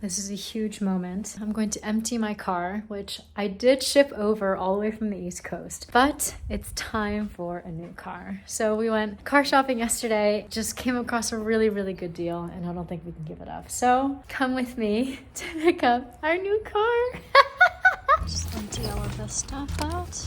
This is a huge moment. I'm going to empty my car, which I did ship over all the way from the East Coast, but it's time for a new car. So we went car shopping yesterday, just came across a really, really good deal, and I don't think we can give it up. So come with me to pick up our new car. Just empty all of this stuff out.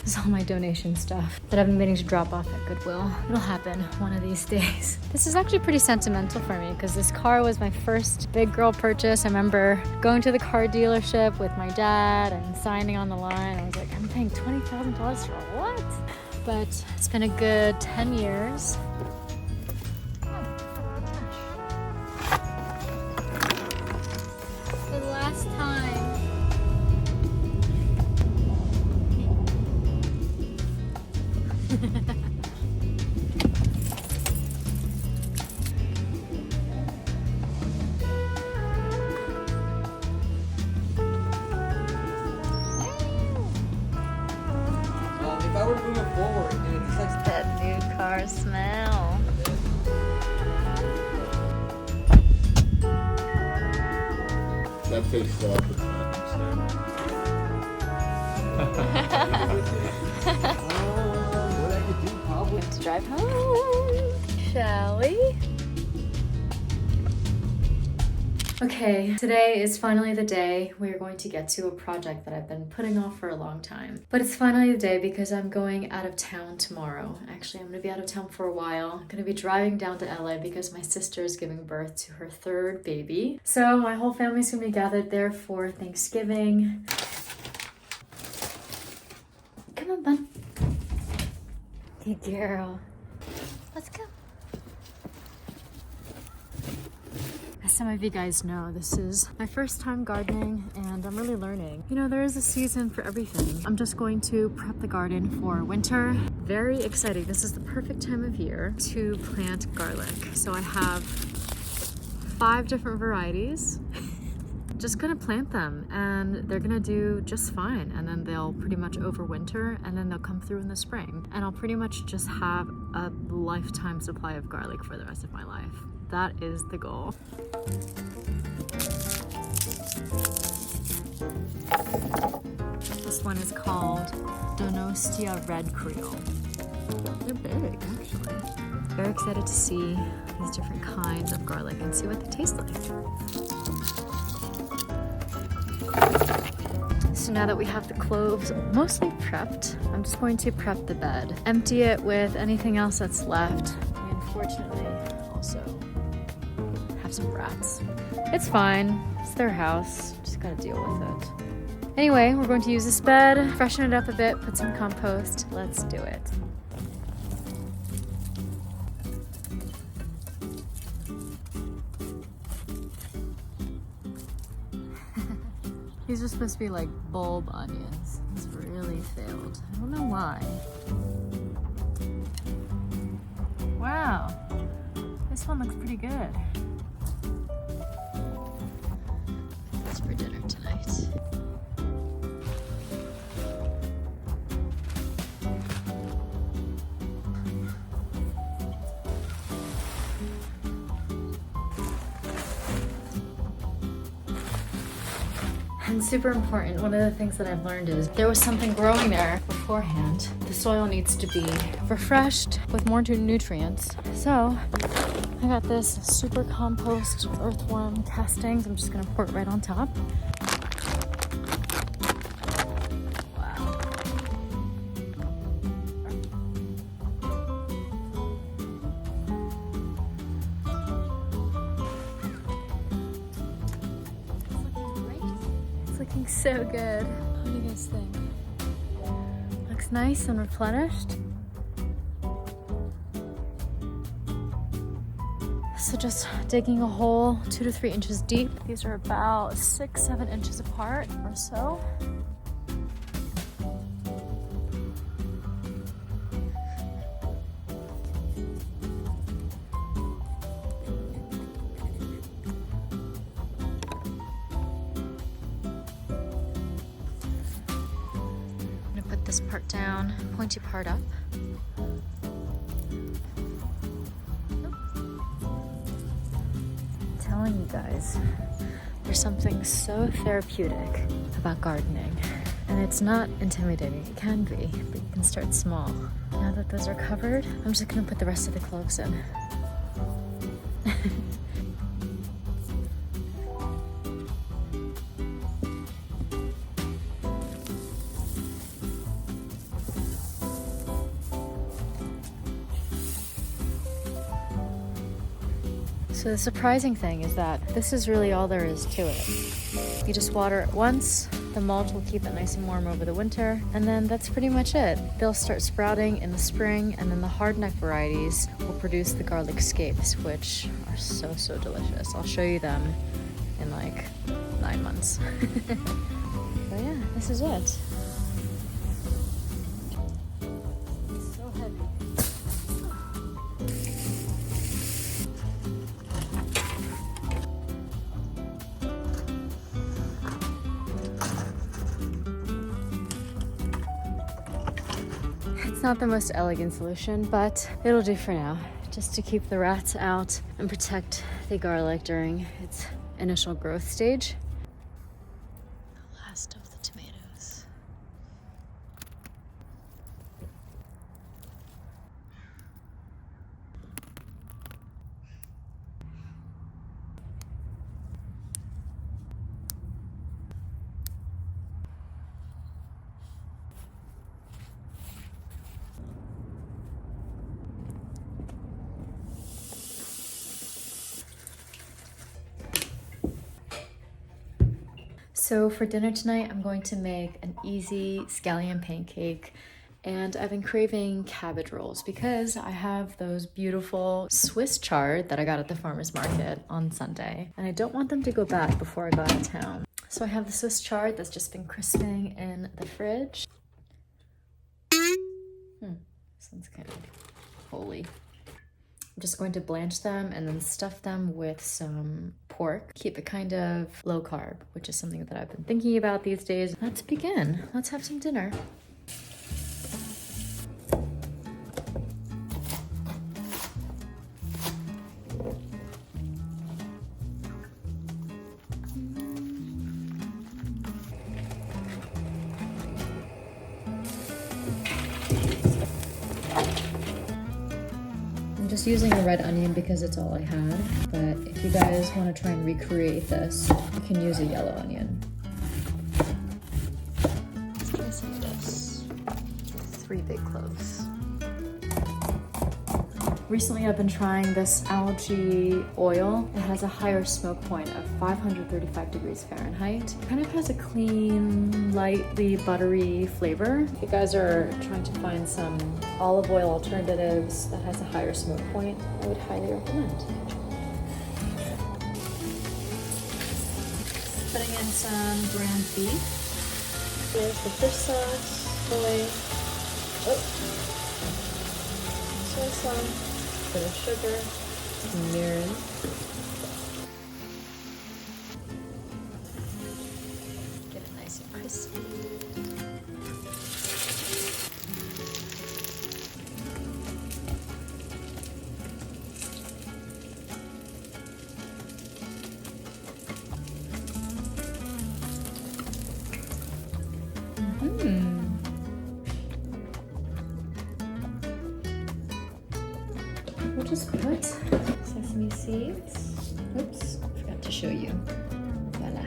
This is all my donation stuff that I've been meaning to drop off at Goodwill. It'll happen one of these days. This is actually pretty sentimental for me because this car was my first big girl purchase. I remember going to the car dealership with my dad and signing on the line. I was like, I'm paying $20,000 for what? But it's been a good 10 years. The last time. If I were to move it forward, it just like That new car smell. That face sucks. what I could do probably. To drive home, shall we? Okay, today is finally the day we are going to get to a project that I've been putting off for a long time. But it's finally the day because I'm going out of town tomorrow. Actually, I'm gonna be out of town for a while. I'm gonna be driving down to LA because my sister is giving birth to her third baby. So my whole family's gonna be gathered there for Thanksgiving. Come on, bud. Good girl. Let's go. As some of you guys know, this is my first time gardening and I'm really learning. You know, there is a season for everything. I'm just going to prep the garden for winter. Very exciting. This is the perfect time of year to plant garlic. So I have 5 different varieties. Just gonna plant them and they're gonna do just fine, and then they'll pretty much overwinter and then they'll come through in the spring, and I'll pretty much just have a lifetime supply of garlic for the rest of my life. That is the goal. This one is called Donostia Red Creole. They're big, actually. Very excited to see these different kinds of garlic and see what they taste like. So now that we have the cloves mostly prepped, I'm just going to prep the bed. Empty it with anything else that's left. We unfortunately also have some rats. It's fine, it's their house, just gotta deal with it. Anyway, we're going to use this bed, freshen it up a bit, put some compost. Let's do it. These are supposed to be like bulb onions. It's really failed. I don't know why. Wow, this one looks pretty good. That's for dinner tonight. And super important, one of the things that I've learned is there was something growing there beforehand. The soil needs to be refreshed with more nutrients. So I got this super compost earthworm castings. I'm just gonna pour it right on top. Wow. Looking so good. What do you guys think? Looks nice and replenished. So just digging a hole 2 to 3 inches deep. These are about 6-7 inches apart or so. This part down, pointy part up. Telling you guys, guys. There's something so therapeutic about gardening. And it's not intimidating. It can be, but you can start small. Now that those are covered, I'm just gonna put the rest of the cloves in. So the surprising thing is that this is really all there is to it. You just water it once, the mulch will keep it nice and warm over the winter, and then that's pretty much it. They'll start sprouting in the spring, and then the hardneck varieties will produce the garlic scapes, which are so, so delicious. I'll show you them in like 9 months. But yeah, this is it. It's so heavy. It's not the most elegant solution, but it'll do for now, just to keep the rats out and protect the garlic during its initial growth stage. The last of the tomatoes. So for dinner tonight, I'm going to make an easy scallion pancake, and I've been craving cabbage rolls because I have those beautiful Swiss chard that I got at the farmer's market on Sunday, and I don't want them to go bad before I go out of town. So I have the Swiss chard that's just been crisping in the fridge. This one's kind of holy. I'm just going to blanch them and then stuff them with some pork. Keep it kind of low carb, which is something that I've been thinking about these days. Let's begin. Let's have some dinner. I'm just using a red onion because it's all I had, but if you guys want to try and recreate this, you can use a yellow onion. Let's try some of this. 3 big cloves. Recently I've been trying this algae oil. It has a higher smoke point of 535 degrees Fahrenheit. It kind of has a clean, lightly buttery flavor. If you guys are trying to find some olive oil alternatives that has a higher smoke point, I would highly recommend. Putting in some ground beef. Here's the fish sauce, soy sauce, bit of sugar, mirin. Get it nice and crispy. We'll just put sesame seeds. Oops, forgot to show you. Voila.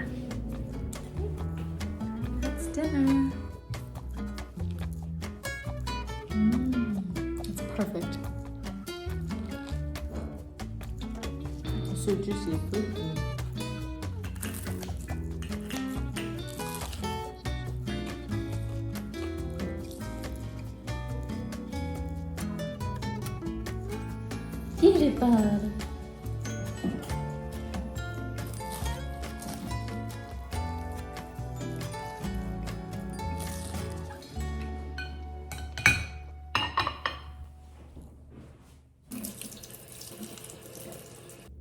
That's dinner. It's perfect. It's so juicy. Eat it, bud.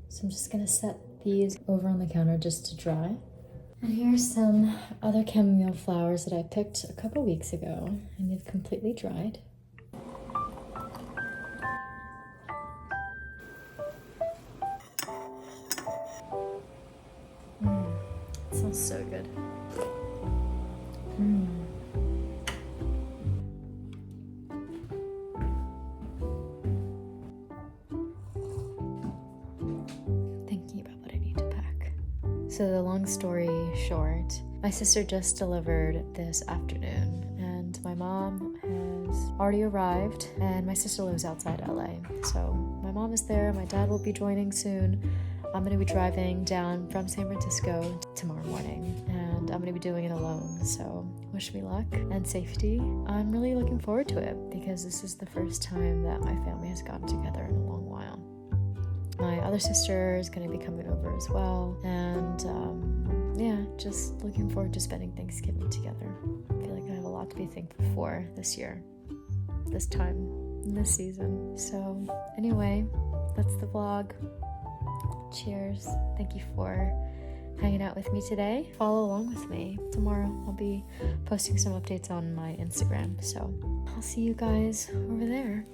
So I'm just gonna set these over on the counter just to dry. And here's some other chamomile flowers that I picked a couple weeks ago, and they've completely dried. smells so good. Mm. Thinking about what I need to pack. So the long story short, my sister just delivered this afternoon, and my mom has already arrived, and my sister lives outside LA. So my mom is there, my dad will be joining soon. I'm gonna be driving down from San Francisco tomorrow morning, and I'm gonna be doing it alone, so wish me luck and safety. I'm really looking forward to it because this is the first time that my family has gotten together in a long while. My other sister is gonna be coming over as well, and yeah, just looking forward to spending Thanksgiving together. I feel like I have a lot to be thankful for this year, this time, in this season. So anyway, that's the vlog. Cheers. Thank you for hanging out with me today. Follow along with me. Tomorrow I'll be posting some updates on my Instagram, so I'll see you guys over there.